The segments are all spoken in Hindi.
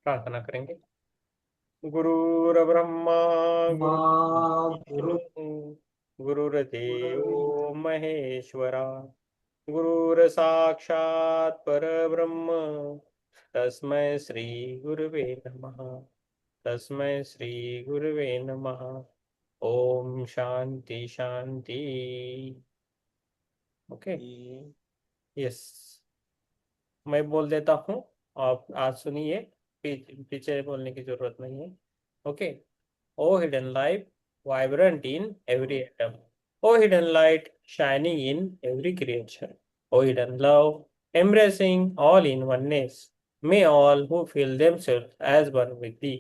प्रार्थना करेंगे। गुरुर्ब्रह्मा गुरु गुरुर्विष्णु गुरुर्देवो महेश्वरा गुरुर्साक्षात् परब्रह्म तस्मै श्री गुरुवे नमः। तस्मै श्री गुरुवे नमः। ओम शांति शांति। ओके। यस, मैं बोल देता हूँ, आप आज सुनिए। पीछे बोलने की जरूरत नहीं है। Okay. O hidden light, vibrant in every atom. O hidden light, shining in every creature. O hidden love, embracing all in oneness. May all who feel themselves as one with thee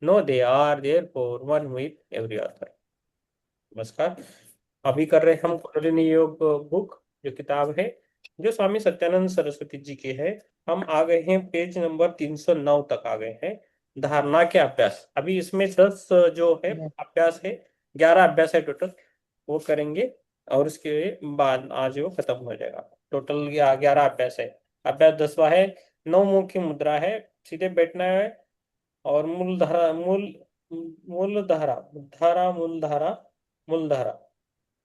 know they are therefore one with every other. नमस्कार। अभी कर रहे हैं हम कुंडलिनी योग बुक, जो किताब है जो स्वामी सत्यानंद सरस्वती जी की है। हम आ गए हैं पेज नंबर 309 तक आ गए हैं। धारणा के अभ्यास, अभी इसमें 10 जो है अभ्यास है, 11 अभ्यास है टोटल, वो करेंगे। और उसके बाद आज वो खत्म हो जाएगा। टोटल 11 अभ्यास है। अभ्यास 10वां है। नौ मुख की मुद्रा है, सीधे बैठना है। और मूल धारा, मूल धारा, धारा मूल धारा, मूल धारा।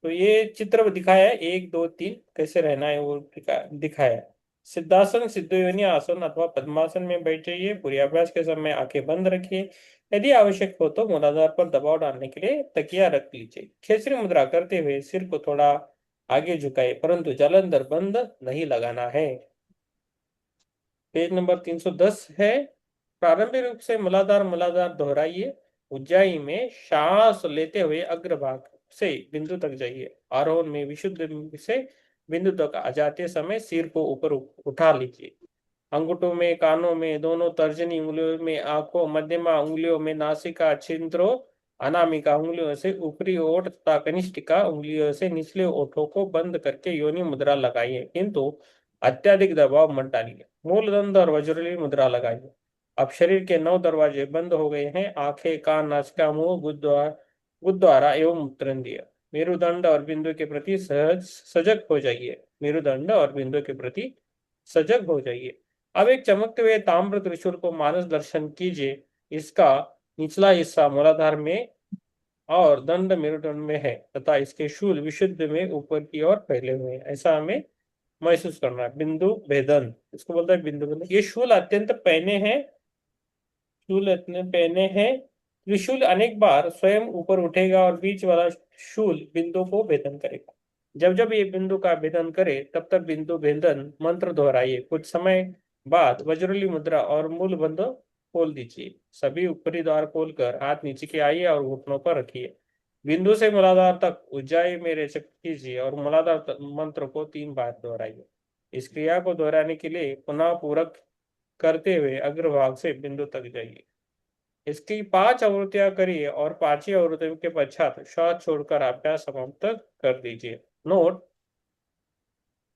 तो ये चित्र दिखाया है, 1 2 3 कैसे रहना है वो दिखाया है। सिद्धासन, सिद्धयोनि आसन अथवा पद्मासन में बैठ जाइए। पूरे अभ्यास के समय आंखें बंद रखिए। यदि आवश्यक हो तो मूलाधार पर दबाव डालने के लिए तकिया रख लीजिए। खेसरी मुद्रा करते हुए सिर को थोड़ा आगे झुकाए, परंतु जालंधर बंद नहीं लगाना है। पेज नंबर 310 है। प्रारंभिक रूप से मूलाधार मूलाधार दोहराइए। उज्जाई में सांस लेते हुए अग्रभाग से बिंदु तक जाइए। आरोहण में विशुद्ध से बिंदु तक आ जाते समय सिर को ऊपर उठा लीजिए। अंगूठों में, कानों में, दोनों तर्जनी उंगलियों में, आंखों, मध्यमा उंगलियों में, नासिका छिद्रों, अनामिका उंगलियों से ऊपरी ओठ तथा कनिष्ठिका उंगलियों से निचले ओठों को बंद करके योनि मुद्रा लगाइए, किंतु अत्यधिक दबाव मत डालिए। मूलदंड और वज्रली मुद्रा लगाइए। अब शरीर के 9 दरवाजे बंद हो गए हैं। आंखें, कान, नासिका, मुंह, गुद्वारा एवं मूत्रन्द्रिय। मेरुदंड और बिंदु के प्रति सजग हो जाइए। मेरुदंड और बिंदु के प्रति सजग हो जाइए। अब एक चमकते हुए ताम्र त्रिशूल को मानस दर्शन कीजिए। इसका निचला हिस्सा मूलाधार में और दंड मेरुदंड में है तथा इसके शूल विशुद्ध में ऊपर की ओर फैले हुए हैं, ऐसा हमें महसूस करना है। बिंदु भेदन, इसको बोलता है बिंदु भेदन। ये शूल अत्यंत पहने हैं, शूल इतने पहने हैं। त्रिशूल अनेक बार स्वयं ऊपर उठेगा और बीच वाला शूल बिंदु को भेदन करेगा। जब जब ये बिंदु का भेदन करे तब तक बिंदु भेदन मंत्र दोहराइए। कुछ समय बाद वज्रली मुद्रा और मूल बंद खोल दीजिए। सभी ऊपरी द्वार खोलकर हाथ नीचे के आइए और घुटनों पर रखिए। बिंदु से मूलाधार तक उज्जाई में रेचक कीजिए और मूलाधार मंत्र को 3 बार दोहराइए। इस क्रिया को दोहराने के लिए पुनः पूरक करते हुए अग्रभाग से बिंदु तक जाइए। इसकी 5 आवृत्तियां करिए और 5वीं आवृत्ति के पश्चात श्वास छोड़कर अभ्यास समाप्त कर दीजिए। नोट,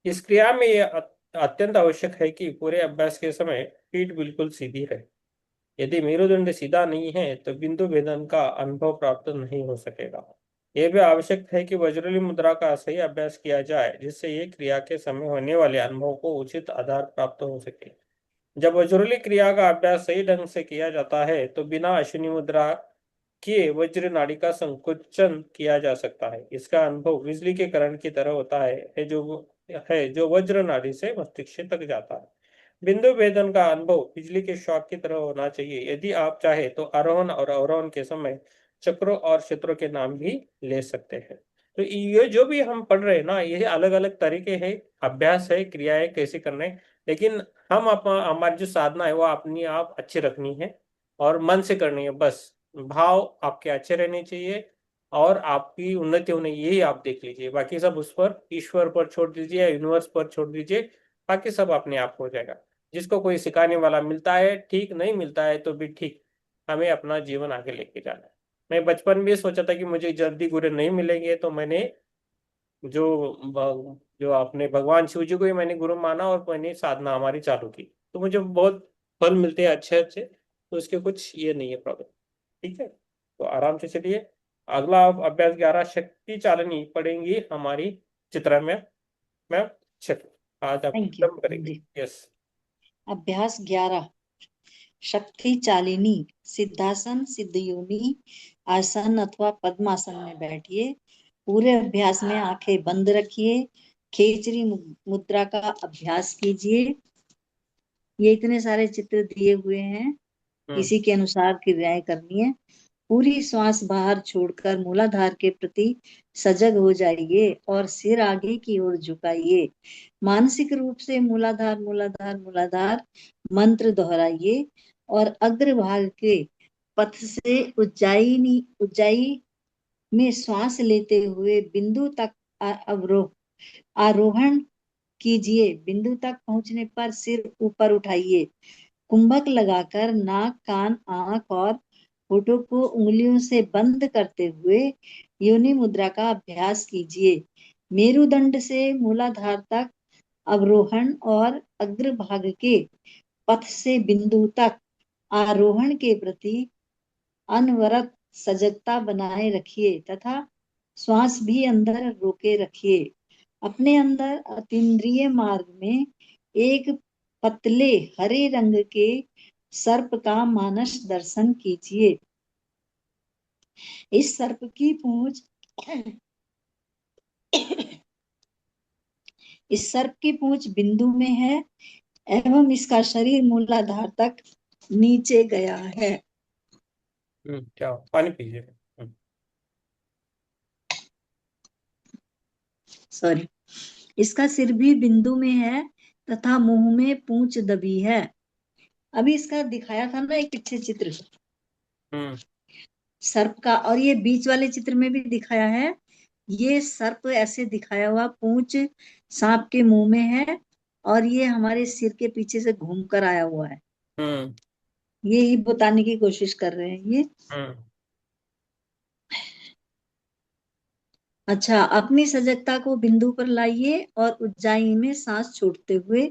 इस क्रिया में यह अत्यंत आवश्यक है कि पूरे अभ्यास के समय पीठ बिल्कुल सीधी रहे। यदि मेरुदंड सीधा नहीं है तो बिंदु भेदन का अनुभव प्राप्त नहीं हो सकेगा। यह भी आवश्यक है कि वज्रली मुद्रा का सही अभ्यास किया जाए, जिससे ये क्रिया के समय होने वाले अनुभव को उचित आधार प्राप्त हो सके। जब वज्रली क्रिया का अभ्यास सही ढंग से किया जाता है तो बिना अश्विनी मुद्रा किए वज्र नाड़ी का संकुचन किया जा सकता है। इसका अनुभव बिजली के करंट की तरह होता है जो वज्र नाड़ी से मस्तिष्क तक जाता है। बिंदु भेदन का अनुभव बिजली के शॉक की तरह होना चाहिए। यदि आप चाहे तो आरोहण और अवरोहण के समय चक्रों और क्षेत्रों के नाम भी ले सकते हैं। तो ये जो भी हम पढ़ रहे हैं ना, ये अलग अलग तरीके हैं, अभ्यास है, क्रियाएं कैसे करना है। लेकिन हम हमारी जो साधना है वो अपनी आप अच्छी रखनी है और मन से करनी है बस। भाव आपके अच्छे रहने चाहिए और आपकी उन्नति होने, यही आप देख लीजिए। बाकी सब उस पर, ईश्वर पर छोड़ दीजिए या यूनिवर्स पर छोड़ दीजिए। बाकी सब अपने आप हो जाएगा। जिसको कोई सिखाने वाला मिलता है ठीक, नहीं मिलता है तो भी ठीक। हमें अपना जीवन आगे लेके जाना है। मैं बचपन में सोचा था कि मुझे जल्दी गुरु नहीं मिलेंगे, तो मैंने जो आपने भगवान शिव जी को ही मैंने गुरु माना और मैंने साधना हमारी चालू की, तो मुझे बहुत फल मिलते हैं अच्छे अच्छे। तो इसके कुछ ये नहीं है प्रॉब्लम। ठीक है, तो आराम से चलिए। अगला अभ्यास 11 शक्ति चालनी पढ़ेंगी हमारी चित्रा मैम। चलिए आज आप थैंक यू खत्म करेंगे। जी। यस। अभ्यास 11। शक्ति चालिनी सिद्धासन, सिद्धयोनी आसन अथवा पद्मासन में बैठिए। पूरे अभ्यास में आंखें बंद रखिए। खेचरी मुद्रा का अभ्यास कीजिए। ये इतने सारे चित्र दिए हुए हैं, इसी के अनुसार क्रियाएं करनी है। पूरी श्वास बाहर छोड़कर मूलाधार के प्रति सजग हो जाइए और सिर आगे की ओर झुकाइए। मानसिक रूप से मूलाधार मूलाधार मूलाधार मंत्र दोहराइए और अग्रभाग के पथ से उज्जाई में श्वास लेते हुए बिंदु तक आरोहण कीजिए। बिंदु तक पहुंचने पर सिर ऊपर उठाइए। कुंभक लगाकर नाक, कान, आंख और होठों को उंगलियों से बंद करते हुए योनि मुद्रा का अभ्यास कीजिए। मेरुदंड से मूलाधार तक अवरोहण और अग्रभाग के पथ से बिंदु तक आरोहण के प्रति अनवरत सजगता बनाए रखिए तथा श्वास भी अंदर रोके रखिए। अपने अंदर अतीन्द्रिय मार्ग में एक पतले हरे रंग के सर्प का मानस दर्शन कीजिए। इस सर्प की पूंछ इस सर्प की पूंछ बिंदु में है एवं इसका शरीर मूलाधार तक नीचे गया है। क्या पानी पीजिए। सॉरी। इसका सिर भी बिंदु में है तथा मुंह में पूंछ दबी है। अभी इसका दिखाया था ना एक पीछे चित्र सर्प का, और ये बीच वाले चित्र में भी दिखाया है। ये सर्प ऐसे दिखाया हुआ, पूंछ सांप के मुंह में है और ये हमारे सिर के पीछे से घूम कर आया हुआ है। ये ही बताने की कोशिश कर रहे हैं ये। अच्छा, अपनी सजगता को बिंदु पर लाइए और उज्जाई में सांस छोड़ते हुए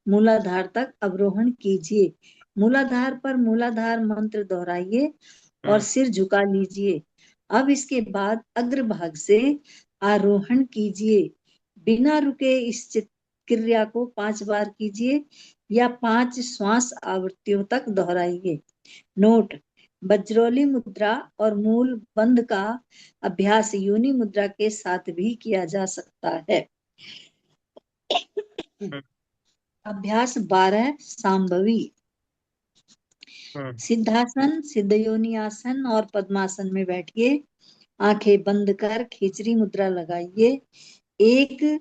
मूलाधार तक अवरोहण कीजिए। मूलाधार पर मूलाधार मंत्र दोहराइए और सिर झुका लीजिए। अब इसके बाद अग्रभाग से आरोहण कीजिए। बिना रुके इस क्रिया को 5 बार कीजिए या 5 श्वास आवृत्तियों तक दोहराइए। नोट: बज्रोली मुद्रा और मूल बंध का अभ्यास योनि मुद्रा के साथ भी किया जा सकता है। अभ्यास 12 सांभवी। सिद्धासन, सिद्धयोनि आसन और पद्मासन में बैठिए। आंखें बंद कर खेचरी मुद्रा लगाइए। एक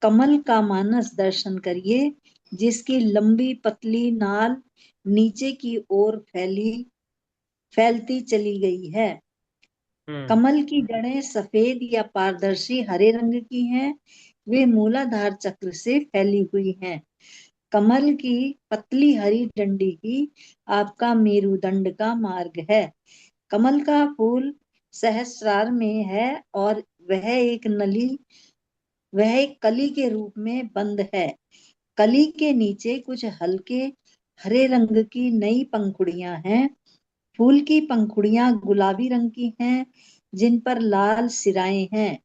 कमल का मानस दर्शन करिए जिसकी लंबी पतली नाल नीचे की ओर फैलती चली गई है। कमल की जड़ें सफेद या पारदर्शी हरे रंग की हैं। वे मूलाधार चक्र से फैली हुई हैं। कमल की पतली हरी डंडी ही आपका मेरुदंड का मार्ग है। कमल का फूल सहस्रार में है और वह एक कली के रूप में बंद है। कली के नीचे कुछ हल्के हरे रंग की नई पंखुड़ियां हैं। फूल की पंखुड़ियां गुलाबी रंग की हैं जिन पर लाल सिराएं हैं।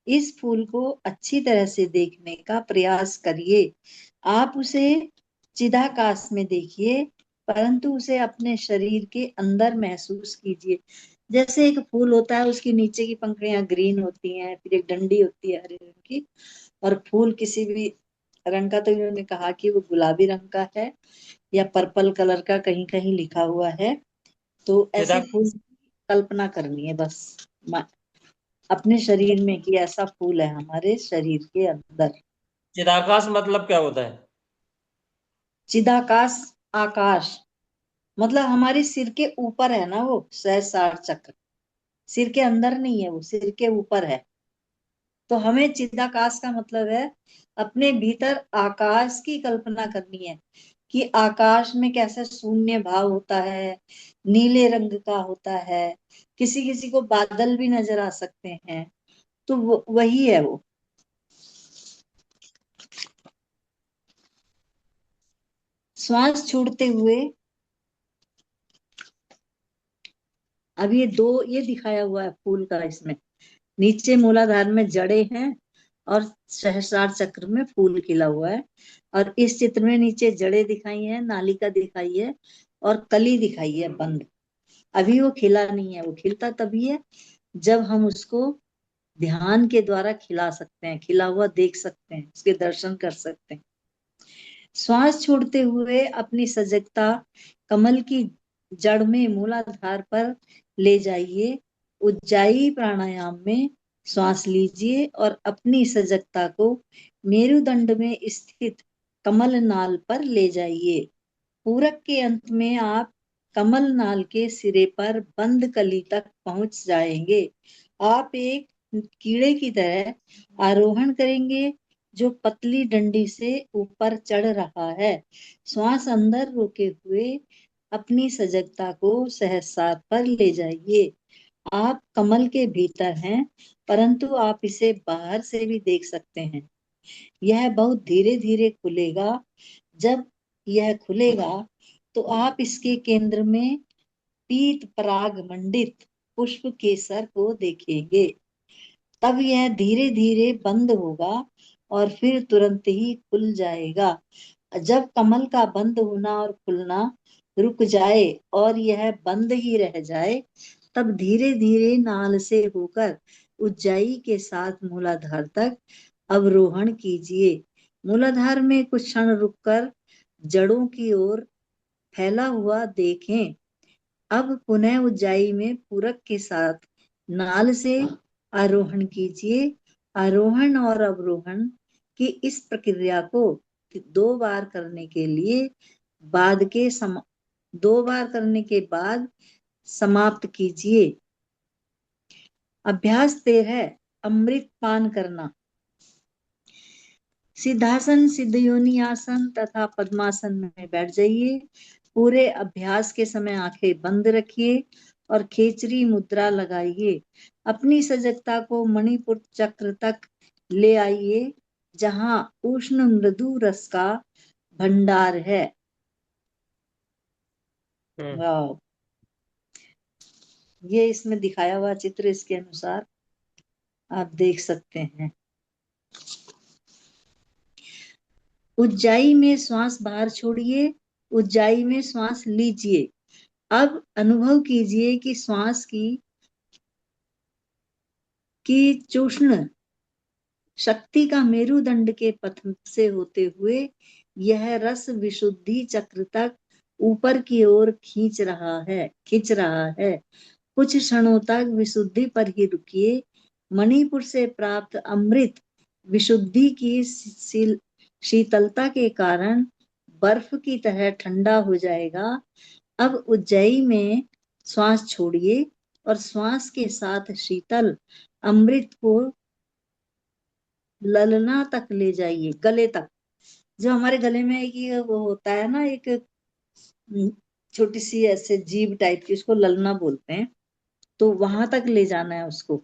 इस फूल को अच्छी तरह से देखने का प्रयास करिए। आप उसे चिदाकाश में देखिए, परंतु उसे अपने शरीर के अंदर महसूस कीजिए। जैसे एक फूल होता है, उसकी नीचे की पंखुड़ियां ग्रीन होती हैं, फिर एक डंडी होती है हरे रंग की, और फूल किसी भी रंग का, तो इन्होंने कहा कि वो गुलाबी रंग का है या पर्पल कलर का, कहीं कहीं लिखा हुआ है। तो ऐसे फूल की कल्पना करनी है बस अपने शरीर में कि ऐसा फूल है हमारे शरीर के अंदर। चिदाकाश मतलब क्या होता है? चिदाकाश आकाश मतलब हमारे सिर के ऊपर है ना, वो सहस्रार चक्र सिर के अंदर नहीं है, वो सिर के ऊपर है। तो हमें चिदाकाश का मतलब है अपने भीतर आकाश की कल्पना करनी है कि आकाश में कैसे शून्य भाव होता है, नीले रंग का होता है, किसी किसी को बादल भी नजर आ सकते हैं। तो वही है वो। श्वास छोड़ते हुए अब ये दिखाया हुआ है फूल का, इसमें नीचे मूलाधार में जड़े हैं और सहस्रार चक्र में फूल खिला हुआ है। और इस चित्र में नीचे जड़े दिखाई है, नालिका दिखाई है और कली दिखाई है बंद। अभी वो खिला नहीं है, वो खिलता तभी है जब हम उसको ध्यान के द्वारा खिला सकते हैं, खिला हुआ देख सकते हैं, उसके दर्शन कर सकते हैं। श्वास छोड़ते हुए अपनी सजगता कमल की जड़ में मूलाधार पर ले जाइए। उज्जाई प्राणायाम में श्वास लीजिए और अपनी सजगता को मेरुदंड में स्थित कमल नाल पर ले जाइए। पूरक के अंत में आप कमल नाल के सिरे पर बंद कली तक पहुंच जाएंगे। आप एक कीड़े की तरह आरोहण करेंगे जो पतली डंडी से ऊपर चढ़ रहा है। श्वास अंदर रोके हुए अपनी सजगता को सहस्रार पर ले जाइए। आप कमल के भीतर हैं, परंतु आप इसे बाहर से भी देख सकते हैं। यह बहुत धीरे धीरे खुलेगा। जब यह खुलेगा तो आप इसके केंद्र में पीत पराग मंडित पुष्प केसर को देखेंगे। तब यह धीरे धीरे बंद होगा और फिर तुरंत ही खुल जाएगा। जब कमल का बंद होना और खुलना रुक जाए और यह बंद ही रह जाए, तब धीरे धीरे नाल से होकर उज्जाई के साथ मूलाधार तक अवरोहण कीजिए। मूलाधार में कुछ क्षण रुककर जड़ों की ओर फैला हुआ देखें। अब पुनः उज्जाई में पूरक के साथ नाल से आरोहण कीजिए। आरोहण और अवरोहण की इस प्रक्रिया को 2 बार करने के लिए बाद के 2 बार करने के बाद समाप्त कीजिए। अभ्यास 13 अमृत पान करना। सिद्धासन, सिद्ध योनि आसन तथा पद्मासन में बैठ जाइए। पूरे अभ्यास के समय आंखें बंद रखिए और खेचरी मुद्रा लगाइए। अपनी सजगता को मणिपुर चक्र तक ले आइए, जहां उष्ण मृदु रस का भंडार है। वाह! ये इसमें दिखाया हुआ चित्र इसके अनुसार आप देख सकते हैं। उज्जाई में श्वास बाहर छोड़िए, उज्जाई में श्वास लीजिए। अब अनुभव कीजिए कि श्वास की चूष्ण शक्ति का मेरुदंड के पथ से होते हुए यह रस विशुद्धि चक्र तक ऊपर की ओर खींच रहा है। कुछ क्षणों तक विशुद्धि पर ही रुकिए। मणिपुर से प्राप्त अमृत विशुद्धि की शीतलता के कारण बर्फ की तरह ठंडा हो जाएगा। अब उज्जैई में श्वास छोड़िए और श्वास के साथ शीतल अमृत को ललना तक ले जाइए, गले तक। जो हमारे गले में एक वो होता है ना, एक छोटी सी ऐसे जीभ टाइप की, उसको ललना बोलते हैं। तो वहां तक ले जाना है उसको।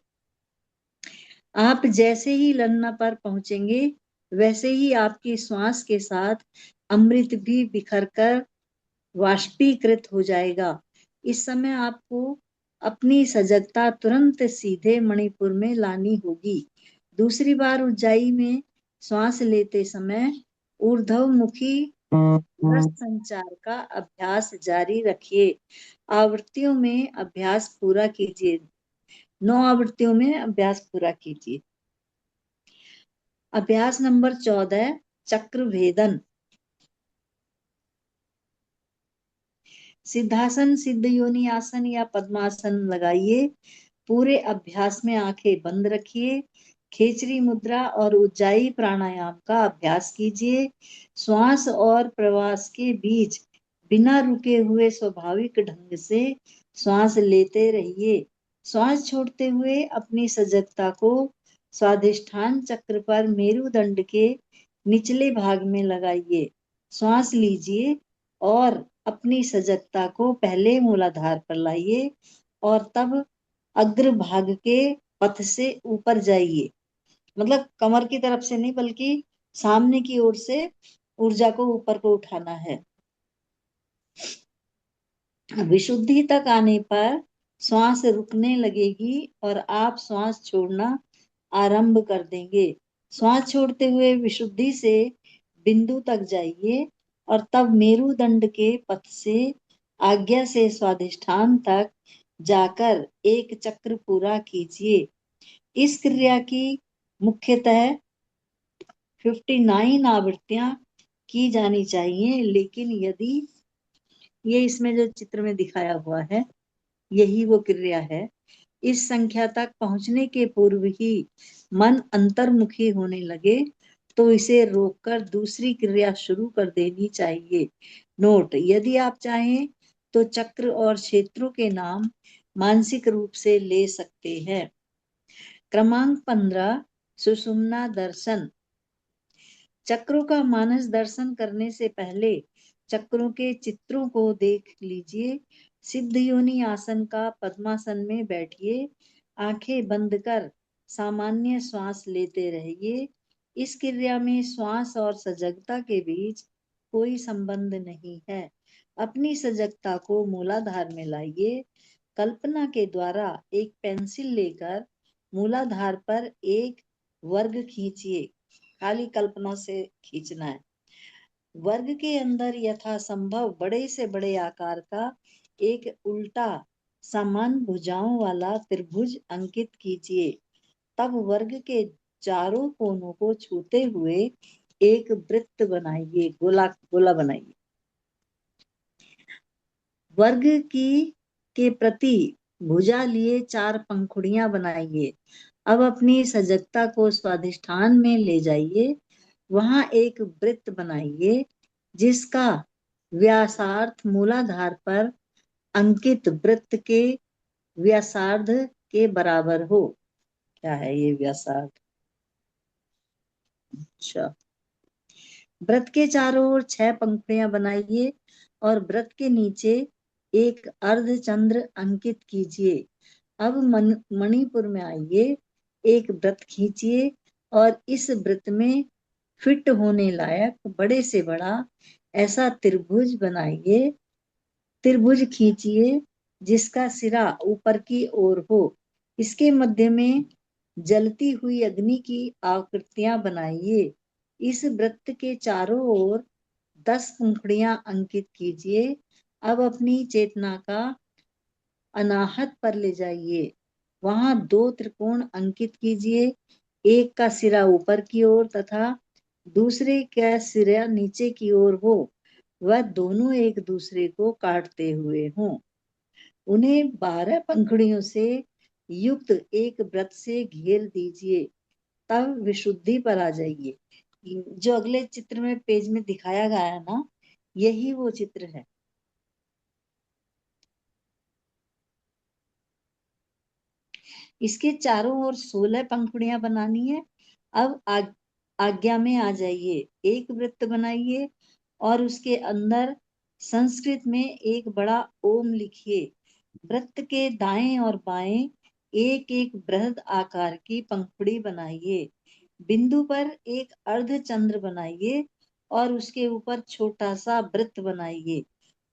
आप जैसे ही ललना पर पहुंचेंगे वैसे ही आपकी श्वास के साथ अमृत भी बिखर कर वाष्पीकृत हो जाएगा। इस समय आपको अपनी सजगता तुरंत सीधे मणिपुर में लानी होगी। दूसरी बार उज्जाई में श्वास लेते समय ऊर्ध्वमुखी रस संचार का अभ्यास जारी रखिए। आवृत्तियों में अभ्यास पूरा कीजिए। 9 आवृत्तियों में अभ्यास पूरा कीजिए। अभ्यास नंबर 14 चक्र भेदन। सिद्धासन, सिद्ध योनि आसन या पद्मासन लगाइए। पूरे अभ्यास में आंखें बंद रखिए। खेचरी मुद्रा और उज्जाई प्राणायाम का अभ्यास कीजिए। श्वास और प्रवास के बीच बिना रुके हुए स्वाभाविक ढंग से श्वास लेते रहिए। श्वास छोड़ते हुए अपनी सजगता को स्वाधिष्ठान चक्र पर मेरुदंड के निचले भाग में लगाइए। श्वास लीजिए और अपनी सजगता को पहले मूलाधार पर लाइए और तब अग्र भाग के पथ से ऊपर जाइए। मतलब कमर की तरफ से नहीं, बल्कि सामने की ओर से ऊर्जा को ऊपर को उठाना है। विशुद्धि तक आने पर श्वास रुकने लगेगी और आप श्वास छोड़ना आरंभ कर देंगे। श्वास छोड़ते हुए विशुद्धि से बिंदु तक जाइए और तब मेरुदंड के पथ से आज्ञा से स्वाधिष्ठान तक जाकर एक चक्र पूरा कीजिए। इस क्रिया की मुख्यतः 59 आवृत्तियां की जानी चाहिए, लेकिन यदि ये इसमें जो चित्र में दिखाया हुआ है यही वो क्रिया है, इस संख्या तक पहुंचने के पूर्व ही मन अंतर्मुखी होने लगे तो इसे रोककर दूसरी क्रिया शुरू कर देनी चाहिए। नोट: यदि आप चाहें तो चक्र और क्षेत्रों के नाम मानसिक रूप से ले सकते हैं। क्रमांक 15, सुषुम्ना दर्शन। चक्रों का मानस दर्शन करने से पहले चक्रों के चित्रों को देख लीजिए। सिद्ध योनि आसन का पद्मासन में बैठिए, आंखें बंद कर सामान्य श्वास लेते रहिए। इस क्रिया में श्वास और सजगता के बीच कोई संबंध नहीं है। अपनी सजगता को मूलाधार में लाइए। कल्पना के द्वारा एक पेंसिल लेकर मूलाधार पर एक वर्ग खींचिए। खाली कल्पना से खींचना है। वर्ग के अंदर यथासंभव बड़े से बड़े आकार का एक उल्टा समान भुजाओं वाला त्रिभुज अंकित कीजिए। तब वर्ग के चारों कोनों को छूते हुए एक वृत्त बनाइए, गोला गोला बनाइए। वर्ग की के प्रति भुजा लिए 4 पंखुड़ियां बनाइए। अब अपनी सजगता को स्वाधिष्ठान में ले जाइए। वहां एक वृत्त बनाइए जिसका व्यासार्ध मूलाधार पर अंकित वृत्त के व्यासार्ध के बराबर हो। क्या है ये व्यासार्ध? अच्छा, वृत्त के चारों ओर 6 पंखुड़ियां बनाइए और वृत्त के नीचे एक अर्ध चंद्र अंकित कीजिए। अब मणिपुर में आइए, एक वृत्त खींचिए और इस वृत्त में फिट होने लायक बड़े से बड़ा ऐसा त्रिभुज बनाइए। त्रिभुज खींचिए जिसका सिरा ऊपर की ओर हो। इसके मध्य में जलती हुई अग्नि की आकृतियां बनाइए। इस वृत्त के चारों ओर 10 पंखुड़ियां अंकित कीजिए। अब अपनी चेतना का अनाहत पर ले जाइए। वहां 2 त्रिकोण अंकित कीजिए। एक का सिरा ऊपर की ओर तथा दूसरे का सिरा नीचे की ओर हो। वह दोनों एक दूसरे को काटते हुए हों। उन्हें 12 पंखुड़ियों से युक्त एक वृत्त से घेर दीजिए। तब विशुद्धि पर आ जाइए। जो अगले चित्र में पेज में दिखाया गया है ना, यही वो चित्र है। इसके चारों ओर 16 पंखुड़ियां बनानी है। अब आज्ञा में आ जाइए। एक वृत्त बनाइए और उसके अंदर संस्कृत में एक बड़ा ओम लिखिए। वृत्त के दाएं और बाएं एक एक बृहद आकार की पंखुड़ी बनाइए। बिंदु पर एक अर्ध चंद्र बनाइए और उसके ऊपर छोटा सा वृत्त बनाइए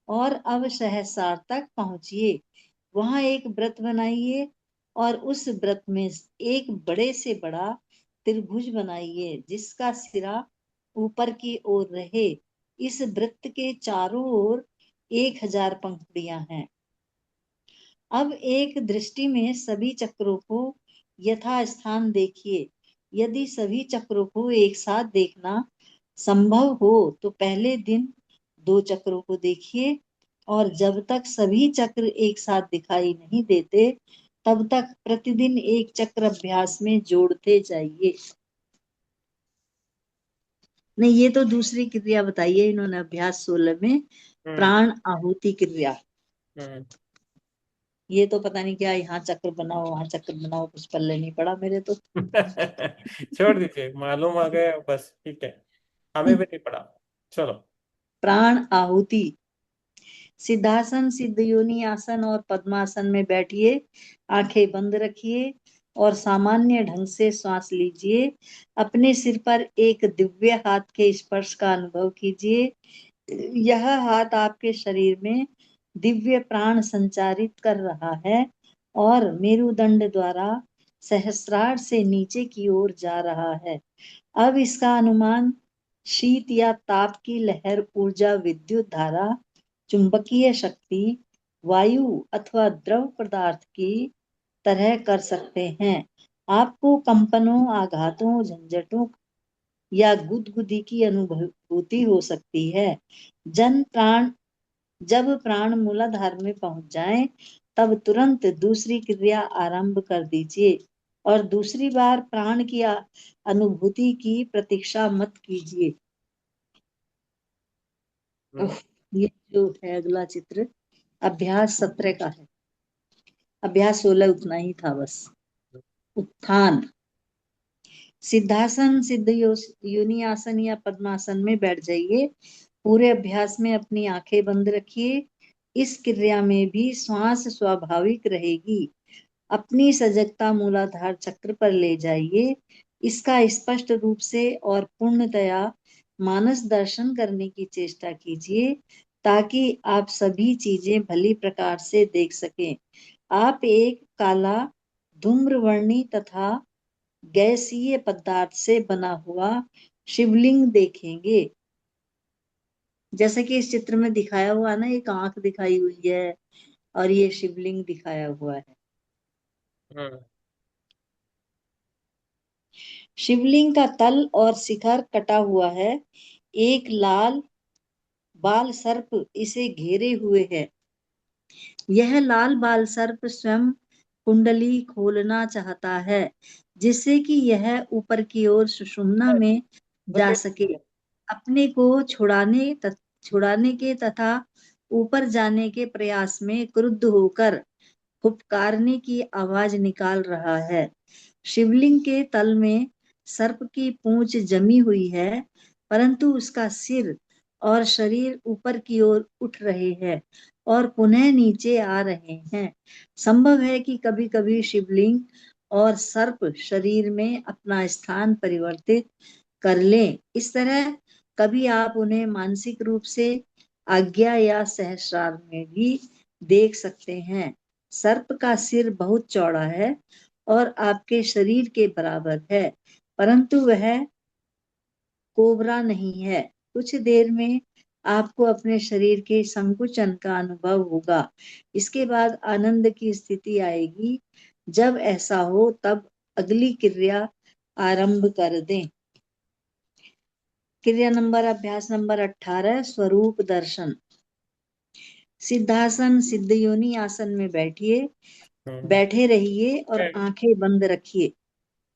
और अब सहस्रार तक पहुंचिए। वहां एक वृत्त बनाइए और उस वृत्त में एक बड़े से बड़ा त्रिभुज बनाइए जिसका सिरा ऊपर की ओर रहे। इस वृत्त के चारों ओर 1000 पंखुड़ियां हैं। अब एक दृष्टि में सभी चक्रों को यथास्थान देखिए। यदि सभी चक्रों को एक साथ देखना संभव हो तो पहले दिन 2 चक्रों को देखिए और जब तक सभी चक्र एक साथ दिखाई नहीं देते तब तक प्रतिदिन एक चक्र अभ्यास में जोड़ते जाइए। नहीं, ये तो दूसरी क्रिया बताइए इन्होंने अभ्यास 16 में, प्राण आहुति क्रिया। ये तो पता नहीं क्या, यहाँ चक्र बनाओ वहां चक्र बनाओ, कुछ पल्ले नहीं पड़ा मेरे तो। छोड़ दीजिए, मालूम आ गया बस, ठीक है, हमें भी नहीं पड़ा। चलो। प्राण आहुति। सिद्धासन, सिद्ध योनि आसन और पद्मासन में बैठिए, आंखें बंद रखिए और सामान्य ढंग से श्वास लीजिए। अपने सिर पर एक दिव्य हाथ के स्पर्श का अनुभव कीजिए। यह हाथ आपके शरीर में दिव्य प्राण संचारित कर रहा है और मेरुदंड द्वारा सहस्रार से नीचे की ओर जा रहा है। अब इसका अनुमान शीत या ताप की लहर, ऊर्जा, विद्युत धारा चुंबकीय शक्ति वायु अथवा द्रव पदार्थ की तरह कर सकते हैं। आपको कंपनों, आघातों, झंझटों या गुदगुदी की अनुभूति हो सकती है। जब प्राण मूलाधार में पहुंच जाएं, तब तुरंत दूसरी क्रिया आरंभ कर दीजिए और दूसरी बार प्राण की अनुभूति की प्रतीक्षा मत कीजिए। ये जो है अगला चित्र अभ्यास 17 का है। अभ्यास 16 उतना ही था बस। उत्थान। सिद्धासन, सिद्ध योनि आसन या पद्मासन में बैठ जाइए। पूरे अभ्यास में अपनी आंखें बंद रखिए। इस क्रिया में भी श्वास स्वाभाविक रहेगी। अपनी सजगता मूलाधार चक्र पर ले जाइए। इसका स्पष्ट रूप से और पूर्णतया मानस दर्शन करने की चेष्टा कीजिए, ताकि आप सभी चीजें भली प्रकार से देख सकें। आप एक काला धूम्रवर्णी तथा गैसीय पदार्थ से बना हुआ शिवलिंग देखेंगे। जैसे कि इस चित्र में दिखाया हुआ ना, एक आंख दिखाई हुई है और ये शिवलिंग दिखाया हुआ है। शिवलिंग का तल और शिखर कटा हुआ है। एक लाल बाल सर्प इसे घेरे हुए है। यह लाल बाल सर्प स्वयं कुंडली खोलना चाहता है, जिससे कि यह ऊपर की ओर सुषुम्ना में जा सके। अपने को छुड़ाने के तथा ऊपर जाने के प्रयास में क्रुद्ध होकर फुफकारने की आवाज निकाल रहा है। शिवलिंग के तल में सर्प की पूंछ जमी हुई है, परंतु उसका सिर और शरीर ऊपर की ओर उठ रहे हैं और पुनः नीचे आ रहे हैं। संभव है कि कभी कभी शिवलिंग और सर्प शरीर में अपना स्थान परिवर्तित कर लें। इस तरह कभी आप उन्हें मानसिक रूप से आज्ञा या सहस्रार में भी देख सकते हैं। सर्प का सिर बहुत चौड़ा है और आपके शरीर के बराबर है, परंतु वह कोबरा नहीं है। कुछ देर में आपको अपने शरीर के संकुचन का अनुभव होगा। इसके बाद आनंद की स्थिति आएगी। जब ऐसा हो तब अगली क्रिया आरंभ कर दें। क्रिया नंबर अभ्यास नंबर 18 स्वरूप दर्शन। सिद्धासन, सिद्ध योनि आसन में बैठे रहिए और आंखें बंद रखिए।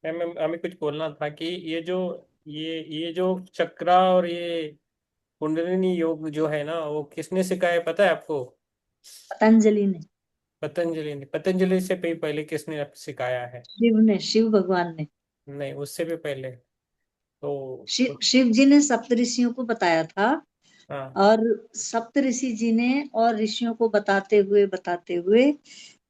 हमें कुछ बोलना था कि ये जो चक्रा और ये कुंडलिनी योग जो है ना, वो किसने सिखाया है पता है आपको? पतंजलि ने। पतंजलि से भी पहले किसने सिखाया है? शिव भगवान ने। नहीं, उससे भी पहले तो शिव जी ने सप्त ऋषियों को बताया था हाँ। और सप्त ऋषि जी ने और ऋषियों को बताते हुए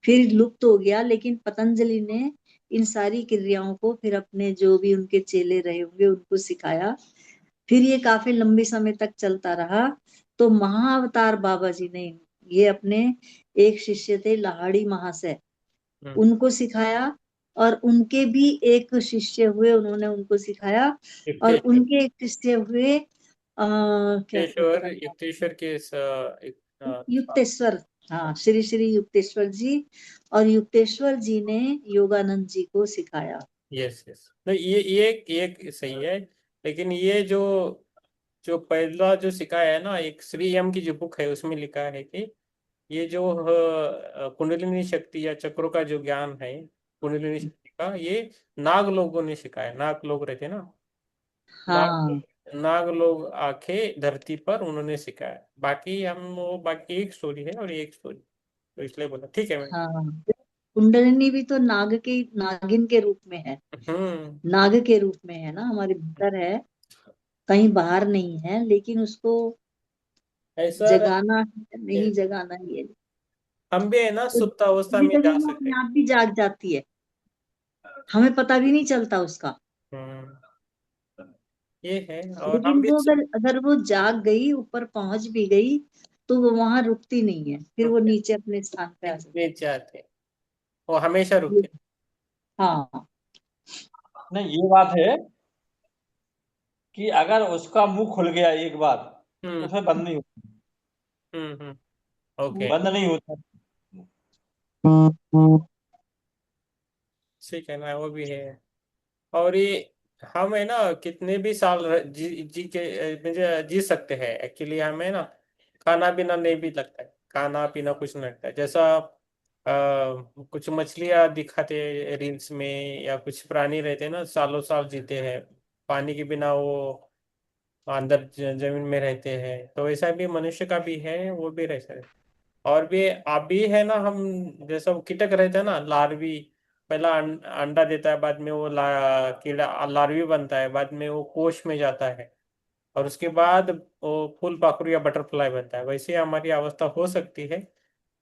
फिर लुप्त हो गया, लेकिन पतंजलि ने इन सारी क्रियाओं को फिर अपने जो भी उनके चेले रहे होंगे उनको सिखाया। फिर ये काफी लंबे समय तक चलता रहा। तो महाअवतार बाबा जी ने ये अपने एक शिष्य थे लाहड़ी महाशय, हम्म। उनको सिखाया और उनके भी एक शिष्य हुए, उन्होंने उनको सिखाया और युक्तेश्वर उनके एक शिष्य हुए क्या युक्तेश्वर उनका युक्तेश्वर के एक युक्तेश्वर। हाँ, श्री श्री युक्तेश्वर जी। और युक्तेश्वर जी ने योगानंद जी को सिखाया। यस यस, नहीं ये सही है। लेकिन ये जो जो पहला जो सिखाया है ना, एक श्री एम की जो बुक है उसमें लिखा है कि ये जो कुंडलिनी शक्ति या चक्रों का जो ज्ञान है, कुंडलिनी शक्ति का, ये नाग लोगों ने सिखाया। नाग लोग रहते ना, नाग हाँ नाग लोग आके धरती पर उन्होंने सिखाया। बाकी हम वो बाकी एक स्टोरी है और ये एक स्टोरी, तो इसलिए बोला ठीक है मैं। हाँ। कुंडलिनी भी तो नागिन के रूप में है। हम्म। नाग के रूप में है ना, हमारे भीतर है, कहीं बाहर नहीं है, लेकिन उसको ऐसा जगाना है, नहीं जगाना ये हम भी है ना तो सुप्त अवस्था कभी में कभी जा वो सकते अपने हैं। आप भी जाग जाती है, हमें पता भी नहीं चलता उसका। हम्म। ये है, और हम लेकिन भी वो अगर अगर वो जाग गई, ऊपर पहुंच भी गई, तो वो वहां रुकती नहीं है, फिर वो नीचे अपने स्थान पे आ जाती नीचे आते हैं, वो हमेशा है। रुके। हाँ नहीं, ये बात है कि अगर उसका मुंह खुल गया एक बार तो हम्म। फिर बंद नहीं होता। ओके। बंद नहीं होता। सही कहना है, वो भी है। और ये हम है ना कितने भी साल जी के मुझे जी सकते हैं एक्चुअली। हमें ना खाना पीना नहीं भी लगता है, खाना पीना कुछ नहीं लगता है। जैसा कुछ मछलियां दिखाते हैं रील्स में, या कुछ प्राणी रहते हैं ना सालों साल जीते हैं, पानी के बिना वो अंदर जमीन में रहते हैं। तो ऐसा भी मनुष्य का भी है, वो भी रहता है। और भी आप भी है ना, हम जैसा वो कीटक रहता है ना लार्वी, पहला अंडा देता है, बाद में वो कीड़ा लार्वी बनता है, बाद में वो कोश में जाता है, और उसके बाद वो फूल पाखरू या बटरफ्लाई बनता है। वैसे हमारी अवस्था हो सकती है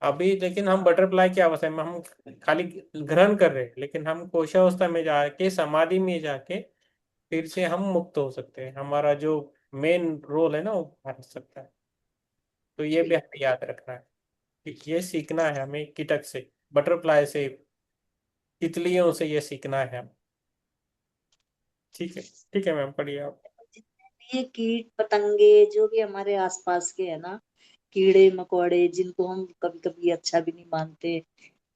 अभी, लेकिन हम बटरफ्लाई की अवस्था में हम खाली ग्रहण कर रहे हैं, लेकिन हम कोशावस्था में जाके समाधि में जाके फिर से हम मुक्त हो सकते हैं। हमारा जो मेन रोल है ना वो कर सकता है। तो ये भी हमें याद रखना है कि ये सीखना है हमें कीटक से, बटरफ्लाई से, तितलियों से ये सीखना है हम। ठीक है, ठीक है मैम, पढ़िए आप। ये कीट पतंगे जो भी हमारे आसपास के है ना, कीड़े मकोड़े, जिनको हम कभी कभी अच्छा भी नहीं मानते,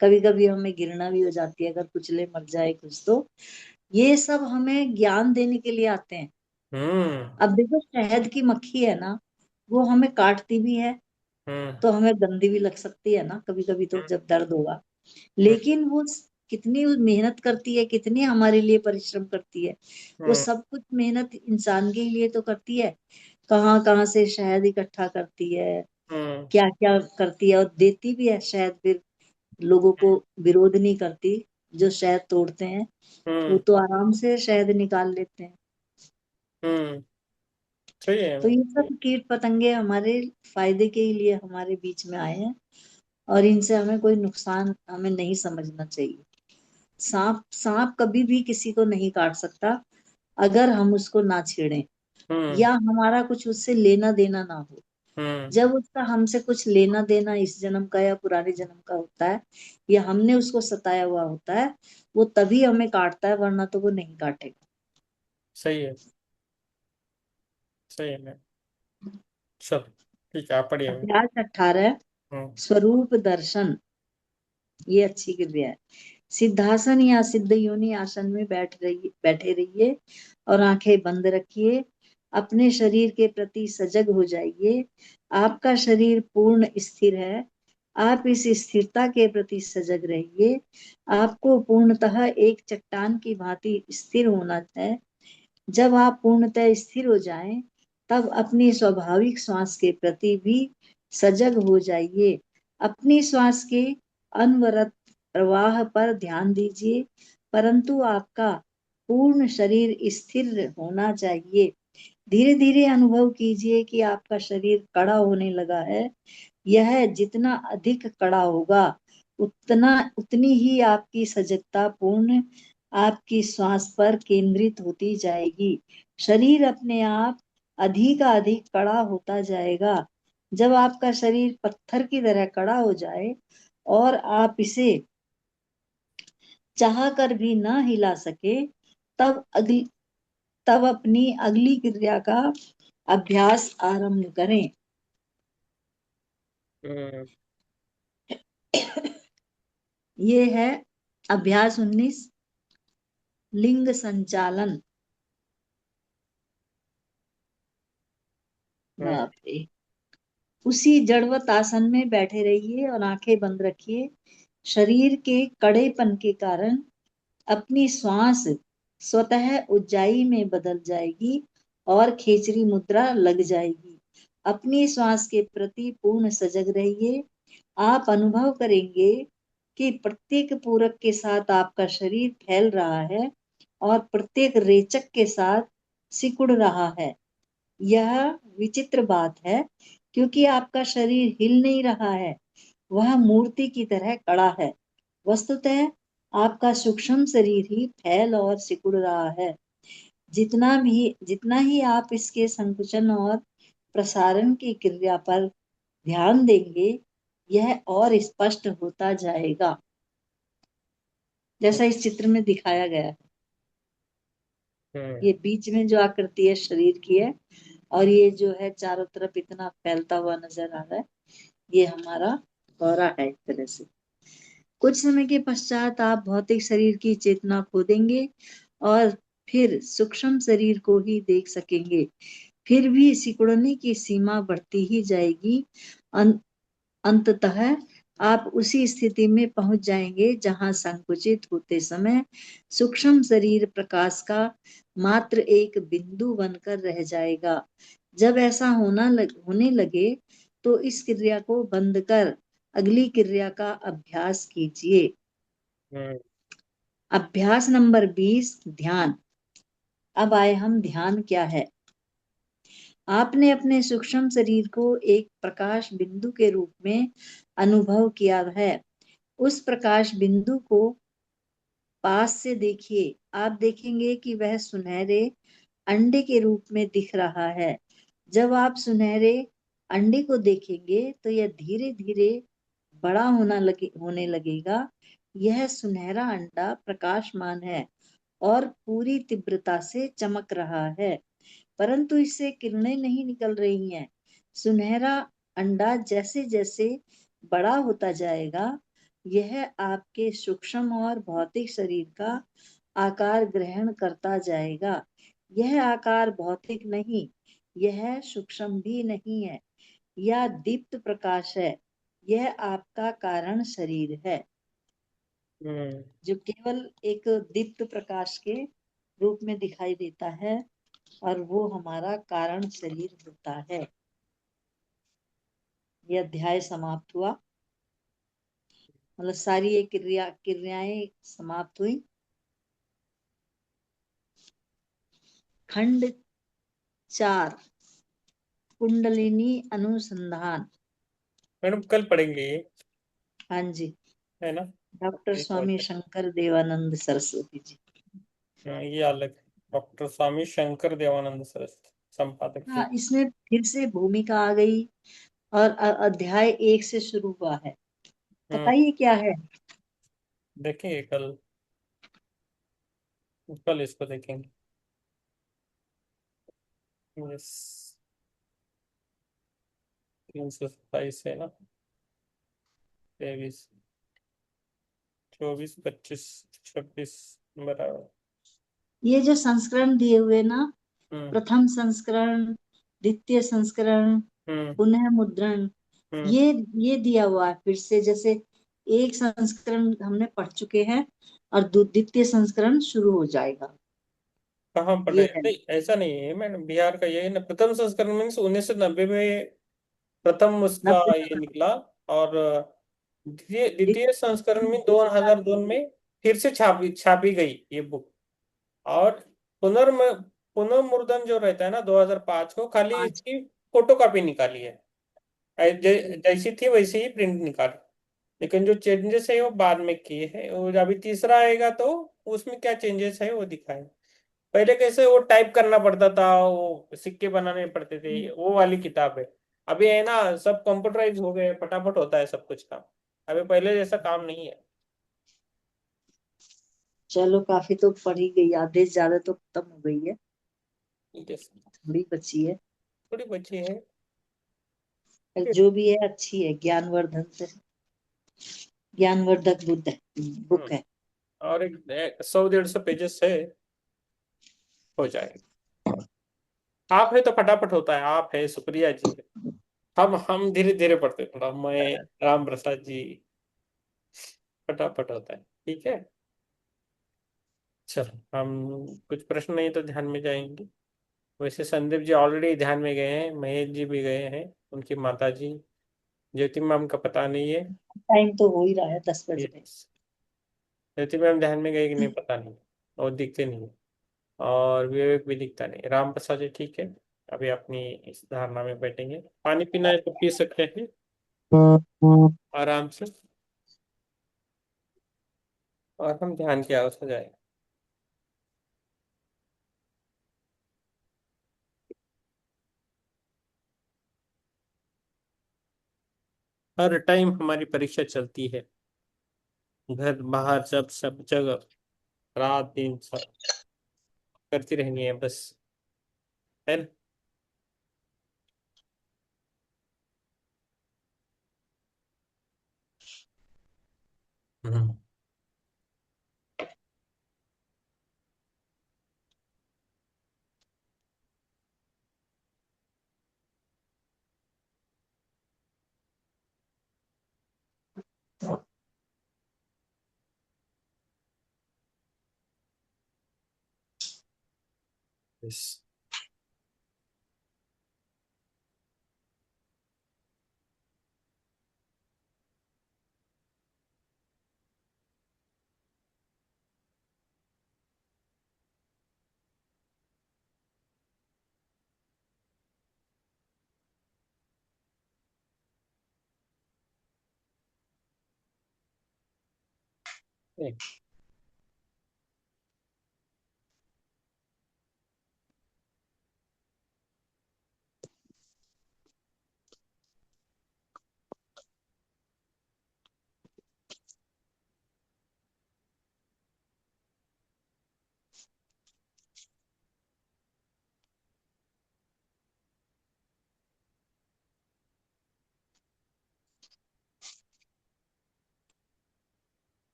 कभी कभी हमें घृणा भी हो जाती है अगर कुचले मर जाए कुछ तो, ये सब हमें ज्ञान देने के लिए आते हैं। हम्म। अब देखो शहद की मक्खी है ना, वो हमें काटती भी है, हम्म। तो हमें गंदी भी लग सकती है ना कभी कभी, तो हम्म। जब दर्द होगा। हम्म। लेकिन वो कितनी मेहनत करती है, कितनी हमारे लिए परिश्रम करती है। वो हम्म। सब कुछ मेहनत इंसान के लिए तो करती है, कहाँ कहाँ से शहद इकट्ठा करती है, हम्म। क्या क्या करती है, और देती भी है शहद। फिर लोगों को विरोध नहीं करती, जो शहद तोड़ते हैं वो हम्म। तो आराम से शहद निकाल लेते हैं। हम्म। सही है तो मैम। ये सब कीट पतंगे हमारे फायदे के लिए हमारे बीच में आए हैं, और इनसे हमें कोई नुकसान हमें नहीं समझना चाहिए। सांप सांप कभी भी किसी को नहीं काट सकता अगर हम उसको ना छेड़ें, हम्म। या हमारा कुछ उससे लेना देना ना हो। हम्म। जब उसका हमसे कुछ लेना देना इस जन्म का या पुराने जन्म का होता है, या हमने उसको सताया हुआ होता है, वो तभी हमें काटता है, वरना तो वो नहीं काटेगा। सही है, सही है मैम। चलो, ठीक है, आप पढ़िए मैम। अभ्यास 18, हम्म। स्वरूप दर्शन। ये अच्छी क्रिया है। सिद्धासन या सिद्ध योनि आसन में बैठे रहिए और आंखें बंद रखिए। अपने शरीर के प्रति सजग हो जाइए। आपका शरीर पूर्ण स्थिर है। आप इस स्थिरता के प्रति सजग रहिए। आपको पूर्णतः एक चट्टान की भांति स्थिर होना है। जब आप पूर्णतः स्थिर हो जाएं, तब अपनी स्वाभाविक श्वास के प्रति भी सजग हो जाइए। अपनी श्वास के अनवरत प्रवाह पर ध्यान दीजिए, परंतु आपका पूर्ण शरीर स्थिर होना चाहिए। धीरे धीरे अनुभव कीजिए कि आपका शरीर कड़ा होने लगा है। यह जितना अधिक कड़ा होगा, उतनी ही आपकी सजगता पूर्ण आपकी श्वास पर केंद्रित होती जाएगी। शरीर अपने आप अधिक अधिक कड़ा होता जाएगा। जब आपका शरीर पत्थर की तरह कड़ा हो जाए और आप इसे चाह कर भी ना हिला सके, तब तब अपनी अगली क्रिया का अभ्यास आरंभ करें। हम्म। ये है अभ्यास 19, लिंग संचालन। हम्म। बाप रे। उसी जड़वत आसन में बैठे रहिए और आंखें बंद रखिए। शरीर के कड़ेपन के कारण अपनी श्वास स्वतः ऊंचाई में बदल जाएगी और खेचरी मुद्रा लग जाएगी। अपनी श्वास के प्रति पूर्ण सजग रहिए। आप अनुभव करेंगे कि प्रत्येक पूरक के साथ आपका शरीर फैल रहा है और प्रत्येक रेचक के साथ सिकुड़ रहा है। यह विचित्र बात है, क्योंकि आपका शरीर हिल नहीं रहा है, वह मूर्ति की तरह कड़ा है। वस्तुतः आपका सूक्ष्म शरीर ही फैल और सिकुड़ रहा है। जितना ही आप इसके संकुचन और प्रसारण की क्रिया पर ध्यान देंगे, यह और स्पष्ट होता जाएगा, जैसा इस चित्र में दिखाया गया है। हम्म। ये बीच में जो आकृति है शरीर की है, और ये जो है चारों तरफ इतना फैलता हुआ नजर आ रहा है, ये हमारा दौरा है एक तरह से। कुछ समय के पश्चात आप भौतिक शरीर की चेतना खो देंगे और फिर सूक्ष्म शरीर को ही देख सकेंगे। फिर भी सिकुड़ने की सीमा बढ़ती ही जाएगी। अंततः आप उसी स्थिति में पहुंच जाएंगे जहां संकुचित होते समय सूक्ष्म शरीर प्रकाश का मात्र एक बिंदु बनकर रह जाएगा। जब ऐसा होने लगे तो इस क्रिया को बंद कर अगली क्रिया का अभ्यास कीजिए। हम्म। अभ्यास नंबर 20, ध्यान। अब आए हम ध्यान क्या है। आपने अपने सूक्ष्म शरीर को एक प्रकाश बिंदु के रूप में अनुभव किया है। उस प्रकाश बिंदु को पास से देखिए। आप देखेंगे कि वह सुनहरे अंडे के रूप में दिख रहा है। जब आप सुनहरे अंडे को देखेंगे तो यह धीरे धीरे बड़ा होने लगेगा। यह सुनहरा अंडा प्रकाशमान है और पूरी तीव्रता से चमक रहा है, परंतु इससे किरणें नहीं निकल रही हैं। सुनहरा अंडा जैसे जैसे बड़ा होता जाएगा, यह आपके सूक्ष्म और भौतिक शरीर का आकार ग्रहण करता जाएगा। यह आकार भौतिक नहीं, यह सूक्ष्म भी नहीं है, यह दीप्त प्रकाश है। यह आपका कारण शरीर है, हम्म। जो केवल एक दीप्त प्रकाश के रूप में दिखाई देता है, और वो हमारा कारण शरीर होता है। यह अध्याय समाप्त हुआ। मतलब सारी ये क्रियाएं समाप्त हुई। खंड 4, कुंडलिनी अनुसंधान। मैडम कल पढ़ेंगे ये, हाँ जी, है ना? डॉक्टर ये तो स्वामी अच्छा। शंकर देवानंद सरस्वती जी। हाँ, ये अलग है। डॉक्टर स्वामी शंकर देवानंद सरस्वती, संपादक हाँ, जी। इसमें फिर से भूमिका आ गई और अध्याय 1 से शुरू हुआ है। हम्म। बताइए क्या है। देखेंगे कल, कल इसको देखेंगे। यस। 327 है ना? 23, 24, 25, 26, बराबर। ये जो संस्करण दिए हुए ना, हम्म। प्रथम संस्करण, द्वितीय संस्करण, हम्म। पुनः मुद्रण, हम्म। ये दिया हुआ है फिर से। जैसे एक संस्करण हमने पढ़ चुके हैं और द्वितीय संस्करण शुरू हो जाएगा। कहाँ पढ़े ये हैं? है नहीं, ऐसा नहीं है मैडम, बिहार का ये है ना, प्रथम संस्करण में 1990 में प्रथम उसका 90। ये निकला। और द्वितीय द्वितीय संस्करण में 2000। 2002 में फिर से छापी छापी गई ये बुक। और पुनर्म पुनर्मुद्रण जो रहता है ना, 2005 को खाली पांच। इसकी फोटो कॉपी निकाली है। जैसी थी वैसे ही प्रिंट निकाली। लेकिन जो चेंजेस है वो बाद में किए हैं, और अभी तीसरा आएगा तो उसमें क्या चेंजेस है वो दिखाए। पहले कैसे वो टाइप करना पड़ता था, वो सिक्के बनाने पड़ते थे, वो वाली किताब है। अभी है ना, सब कंप्यूटराइज हो गए, फटाफट होता है सब कुछ काम। अभी पहले जैसा काम नहीं है। चलो, काफी तो पढ़ी गई, आधे से ज्यादा तो खत्म हो गई है, यस। थोड़ी बची है। थोड़ी बची है। पर जो भी है अच्छी है, ज्ञानवर्धक बुद्ध हम्म। बुक है। और एक 100-150 पेजेस है, हो जाएगा। आप है तो फटाफट होता है, आप है, शुक्रिया जी है। हम धीरे धीरे पढ़ते, थोड़ा मैं, राम प्रसाद जी, फटाफट होता है। ठीक है। चलो, हम कुछ प्रश्न नहीं तो ध्यान में जाएंगे। वैसे संदीप जी ऑलरेडी ध्यान में गए हैं, महेश जी भी गए हैं, उनकी माता जी ज्योति मैम का पता नहीं है। टाइम तो हो ही रहा है, 10 बज रहे Yes। ज्योति मैम ध्यान में गए कि नहीं पता नहीं, और दिखते नहीं। और विवेक भी दिखता नहीं। राम प्रसाद जी ठीक है, अभी अपनी इस धारणा में बैठेंगे। पानी पीना है तो पी सकते हैं आराम से, और हम ध्यान की ओर हो जाए। हर टाइम हमारी परीक्षा चलती है, घर बाहर सब सब जगह, रात दिन सब करती रहनी है बस, है ना? यस।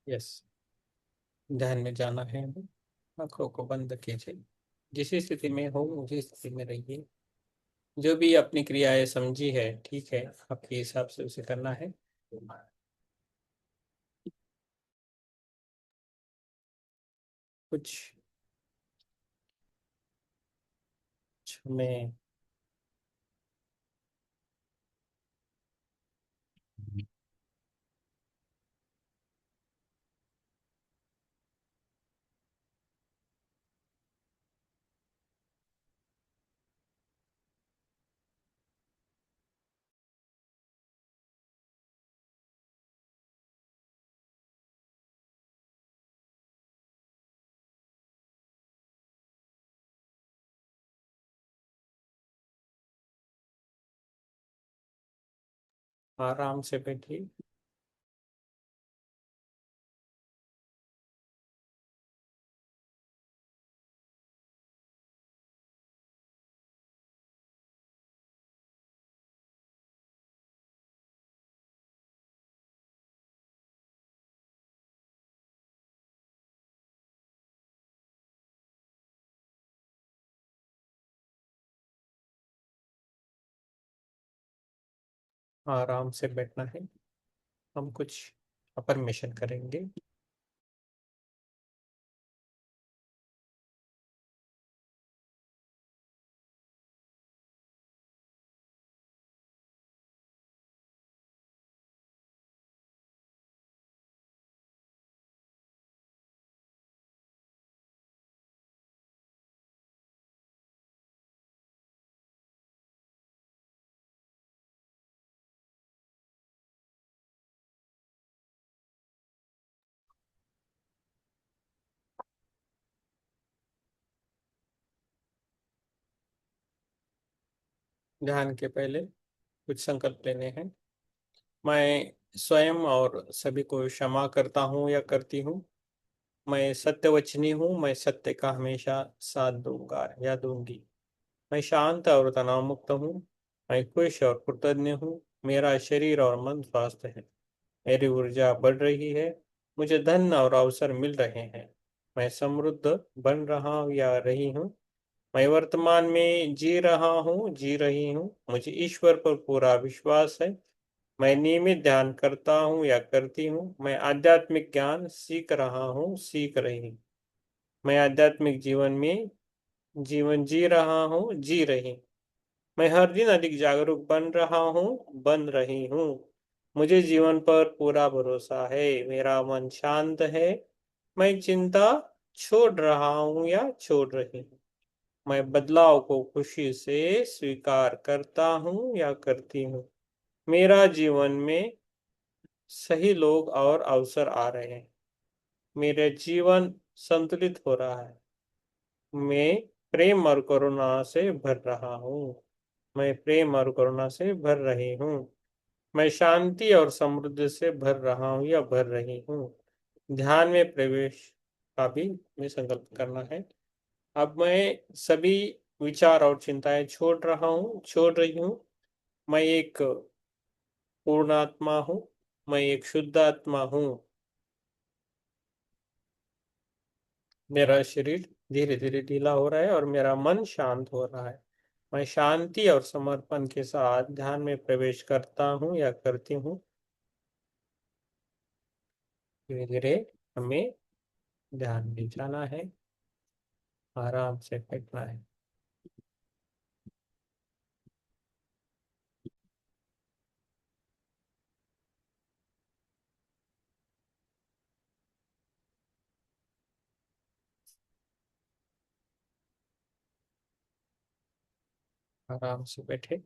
यस, ध्यान में जाना है हमें। आंखों को बंद कीजिए। जिस स्थिति में हो उसी स्थिति में रहिए। जो भी अपनी क्रियाएं समझी है, ठीक है, आपके हिसाब से उसे करना है। कुछ में आराम से बैठिए। आराम से बैठना है। हम कुछ अफर्मेशन करेंगे। ध्यान के पहले कुछ संकल्प लेने हैं। मैं स्वयं और सभी को क्षमा करता हूँ या करती हूँ। मैं सत्यवचनी हूँ। मैं सत्य का हमेशा साथ दूंगा या दूंगी। मैं शांत और तनाव मुक्त हूँ। मैं खुश और कृतज्ञ हूँ। मेरा शरीर और मन स्वस्थ है। मेरी ऊर्जा बढ़ रही है। मुझे धन और अवसर मिल रहे हैं। मैं समृद्ध बन रहा हूँ या रही हूँ। मैं वर्तमान में जी रहा हूँ, जी रही हूँ। मुझे ईश्वर पर पूरा विश्वास है। मैं नियमित ध्यान करता हूँ या करती हूँ। मैं आध्यात्मिक ज्ञान सीख रहा हूँ, सीख रही हूँ। मैं आध्यात्मिक जीवन जी रहा हूँ, जी रही हूँ। मैं हर दिन अधिक जागरूक बन रहा हूँ, बन रही हूँ। मुझे जीवन पर पूरा भरोसा है। मेरा मन शांत है। मैं चिंता छोड़ रहा हूँ या छोड़ रही हूँ। मैं बदलाव को खुशी से स्वीकार करता हूँ या करती हूँ। मेरा जीवन में सही लोग और अवसर आ रहे हैं। मेरा जीवन संतुलित हो रहा है। मैं प्रेम और करुणा से भर रहा हूँ। मैं प्रेम और करुणा से भर रही हूँ। मैं शांति और समृद्धि से भर रहा हूँ या भर रही हूँ। ध्यान में प्रवेश का भी मैं संकल्प करना है। अब मैं सभी विचार और चिंताएं छोड़ रहा हूँ, छोड़ रही हूँ। मैं एक पूर्ण आत्मा हूँ। मैं एक शुद्ध आत्मा हूँ। मेरा शरीर धीरे धीरे ढीला हो रहा है और मेरा मन शांत हो रहा है। मैं शांति और समर्पण के साथ ध्यान में प्रवेश करता हूँ या करती हूँ। धीरे धीरे हमें ध्यान में जाना है, आराम से बैठना है। आराम से बैठे।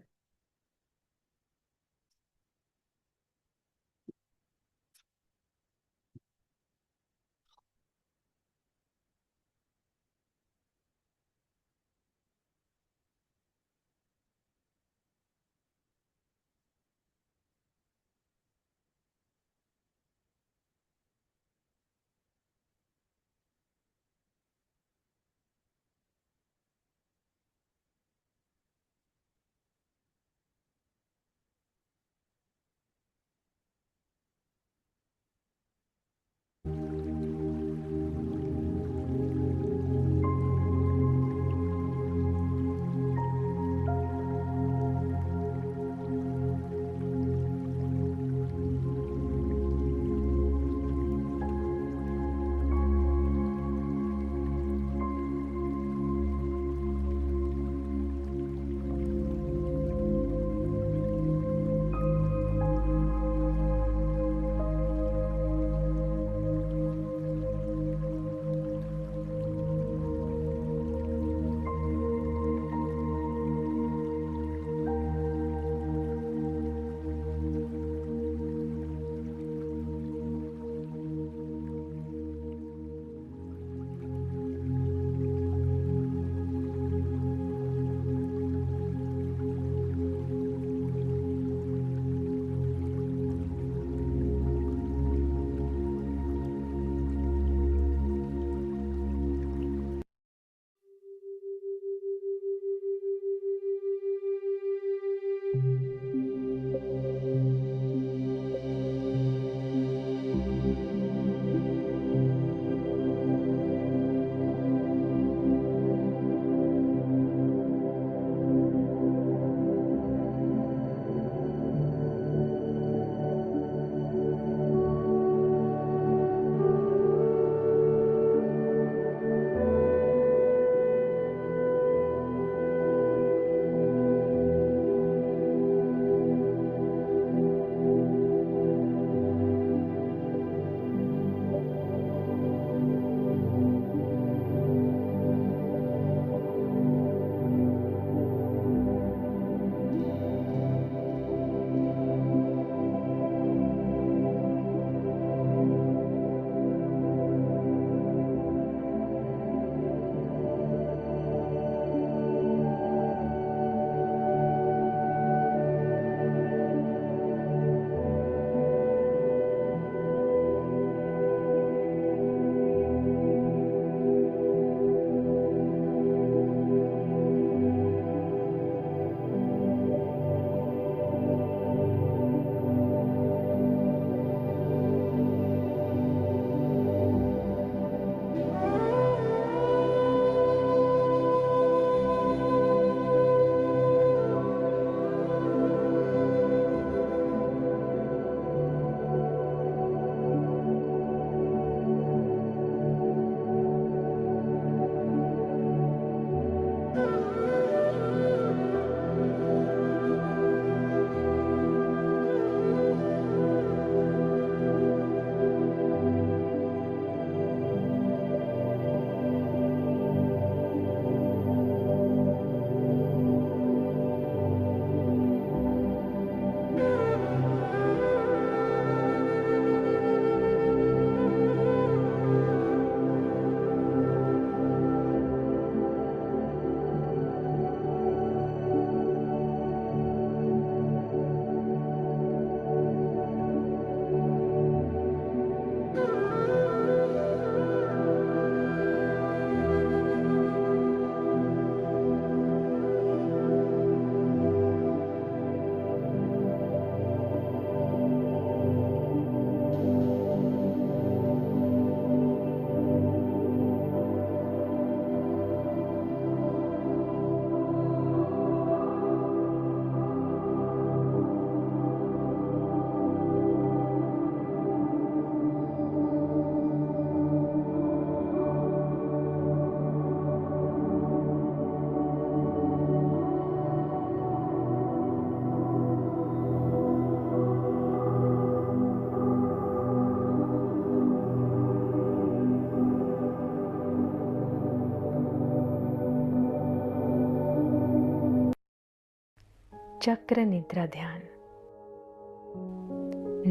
चक्र निद्रा ध्यान।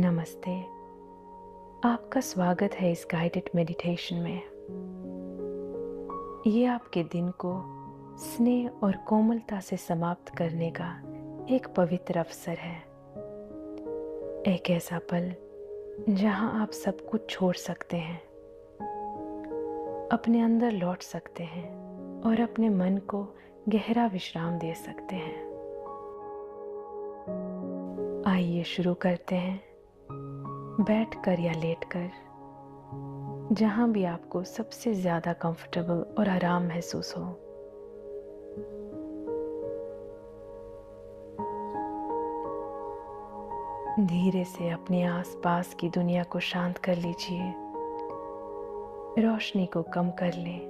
नमस्ते, आपका स्वागत है इस गाइडेड मेडिटेशन में। ये आपके दिन को स्नेह और कोमलता से समाप्त करने का एक पवित्र अवसर है। एक ऐसा पल जहां आप सब कुछ छोड़ सकते हैं, अपने अंदर लौट सकते हैं और अपने मन को गहरा विश्राम दे सकते हैं। आइए शुरू करते हैं, बैठकर या लेटकर, जहां भी आपको सबसे ज्यादा कंफर्टेबल और आराम महसूस हो। धीरे से अपने आसपास की दुनिया को शांत कर लीजिए, रोशनी को कम कर लें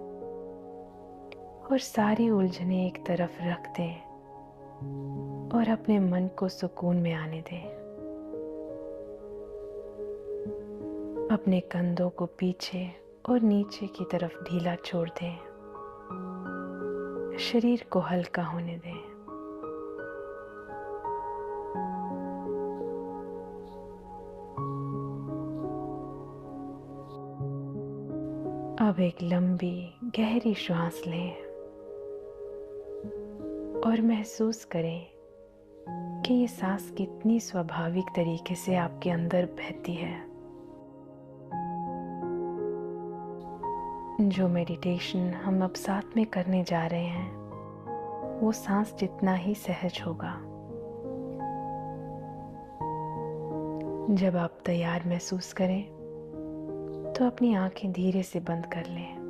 और सारी उलझने एक तरफ रख दें और अपने मन को सुकून में आने दें। अपने कंधों को पीछे और नीचे की तरफ ढीला छोड़ दें, शरीर को हल्का होने दें। अब एक लंबी गहरी श्वास लें और महसूस करें कि ये सांस कितनी स्वाभाविक तरीके से आपके अंदर बहती है। जो मेडिटेशन हम अब साथ में करने जा रहे हैं वो सांस जितना ही सहज होगा। जब आप तैयार महसूस करें तो अपनी आंखें धीरे से बंद कर लें।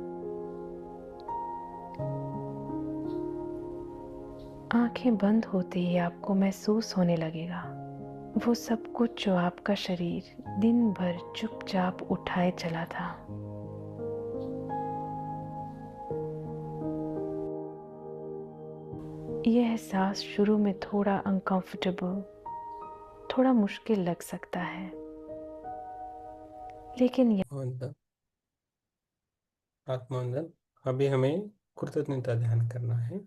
आंखें बंद होते ही आपको महसूस होने लगेगा वो सब कुछ जो आपका शरीर दिन भर चुपचाप उठाए चला था। यह एहसास शुरू में थोड़ा अनकंफर्टेबल, थोड़ा मुश्किल लग सकता है, लेकिन आत्मवंदन। अभी हमें कृतज्ञता ध्यान करना है।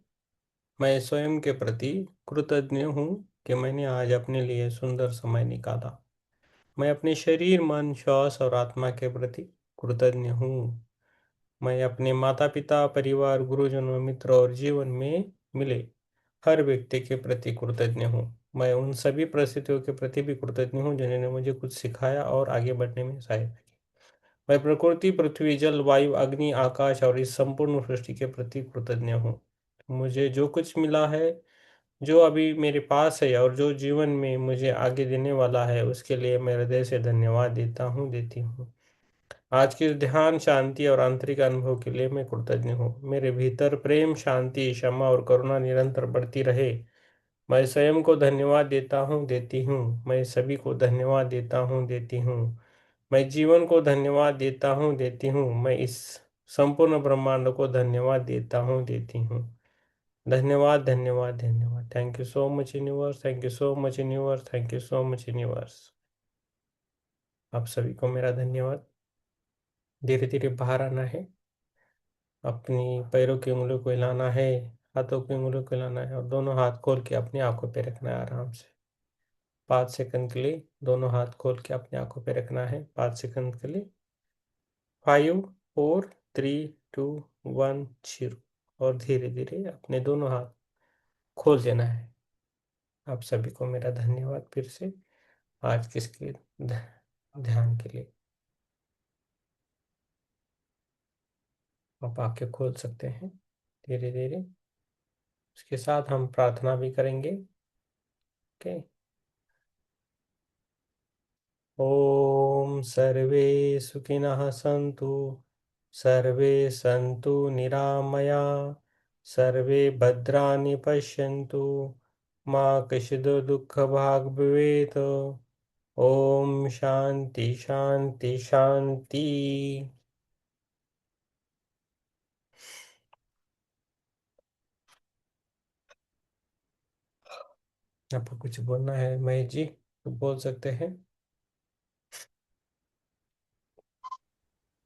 मैं स्वयं के प्रति कृतज्ञ हूँ कि मैंने आज अपने लिए सुंदर समय निकाला। मैं अपने शरीर, मन, श्वास और आत्मा के प्रति कृतज्ञ हूँ। मैं अपने माता पिता, परिवार, गुरुजनों, मित्र और जीवन में मिले हर व्यक्ति के प्रति कृतज्ञ हूँ। मैं उन सभी परिस्थितियों के प्रति भी कृतज्ञ हूँ जिन्होंने मुझे कुछ सिखाया और आगे बढ़ने में सहायता की। मैं प्रकृति, पृथ्वी, जल, वायु, अग्नि, आकाश और इस संपूर्ण सृष्टि के प्रति कृतज्ञ हूँ। मुझे जो कुछ मिला है, जो अभी मेरे पास है और जो जीवन में मुझे आगे देने वाला है, उसके लिए मैं हृदय से धन्यवाद देता हूँ, देती हूँ। आज के ध्यान, शांति और आंतरिक अनुभव के लिए मैं कृतज्ञ हूँ। मेरे भीतर प्रेम, शांति, क्षमा और करुणा निरंतर बढ़ती रहे। मैं स्वयं को धन्यवाद देता हूँ, देती हूँ। मैं सभी को धन्यवाद देता हूँ, देती हूँ। मैं जीवन को धन्यवाद देता हूँ, देती हूँ। मैं इस संपूर्ण ब्रह्मांड को धन्यवाद देता हूँ, देती हूँ। धन्यवाद, धन्यवाद, धन्यवाद। Thank you so much universe, thank you so much universe, thank you so much universe. आप सभी को मेरा धन्यवाद। धीरे धीरे बाहर आना है, अपनी पैरों की उंगलियों को हिलाना है, हाथों की उंगलियों को हिलाना है और दोनों हाथ खोल के अपनी आंखों पे रखना है आराम से। 5 सेकंड के लिए दोनों हाथ खोल के अपनी आंखों पे रखना है। 5 सेकंड के लिए। 5, 4, 3, 2, 1, 0। और धीरे धीरे अपने दोनों हाथ खोल देना है। आप सभी को मेरा धन्यवाद फिर से आज किसके ध्यान के लिए। आप आंखें खोल सकते हैं धीरे धीरे। उसके साथ हम प्रार्थना भी करेंगे। ओके। ओम सर्वे सुखिनः सन्तु, सर्वे सन्तु निरामया, सर्वे भद्राणि पश्यन्तु, मा कश्चित् दुःखभाग् भवेत्। ओम शांति शांति शांति। आपको कुछ बोलना है महेश जी तो बोल सकते हैं।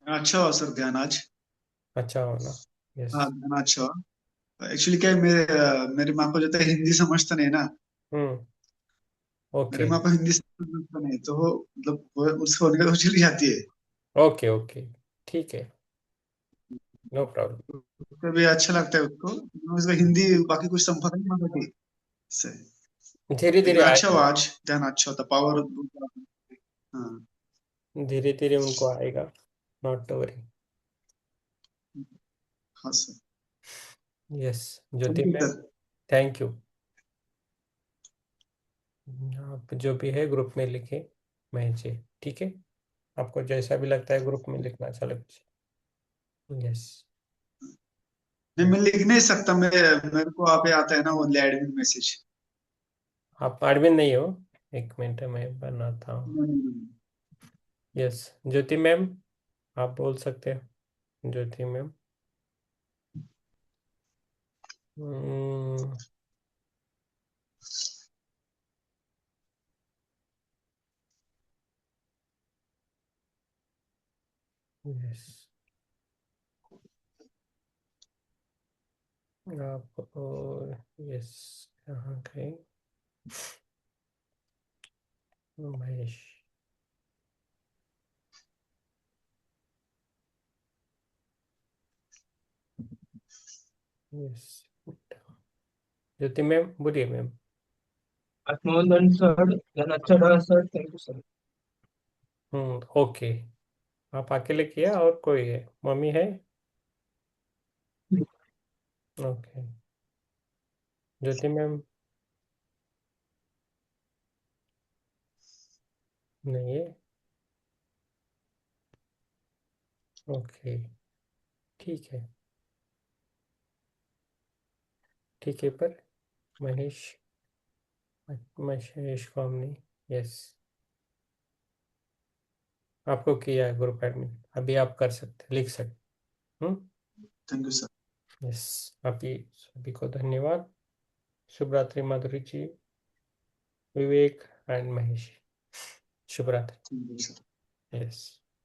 अच्छा हुआ सर ध्यान आज। अच्छा होना। यस। हाँ ध्यान अच्छा हुआ। एक्चुअली क्या है, मेरे माँ को जो है हिंदी समझता नहीं ना, ओके मेरे माँ को हिंदी समझ नहीं, तो वो मतलब उसको होने का तो चली जाती है। ओके ओके, ठीक है, नो प्रॉब्लम। उसको भी अच्छा लगता है उसको, उसका हिंदी बाकी कुछ समझ नहीं आता थी इससे। धीरे धीरे लेकिन अच्छा आएगा, हुआ आज, ध्यान अच्छा होता, पावर। हाँ। धीरे धीरे उनको आएगा, नॉट टू वरी। हाँ sir. Yes thank Jyoti you ma'am, sir. Thank you. आप जो भी है ग्रुप में लिखे महेश जी, ठीक है, आपको जैसा भी लगता है ग्रुप में लिखना चले। यस, नहीं, मैं लिख नहीं सकता, मैं मेरे को आप आता है ना वो एडमिन मैसेज। आप एडमिन नहीं हो, एक मिनट मैं बनाता हूँ। यस ज्योति मैम, आप बोल सकते हो ज्योति मैम। यस आप, यस कहाँ गए महेश? यस ज्योति मैम बोलिए मैम। आत्मवंदन सर, धन अच्छा रहा sir, thank you sir. Okay, आप अकेले किया और कोई है, मम्मी है? ओके ज्योति मैम नहीं है, ओके ठीक है, ठीक है, पर महेश, महेश को हमने, यस आपको किया है ग्रुप एडमिन, अभी आप कर सकते, लिख सकते। Thank you sir. यस, अभी सभी को धन्यवाद। शुभ रात्रि माधुरी जी, विवेक एंड महेश, शुभ रात्रि। Thank you sir. यस।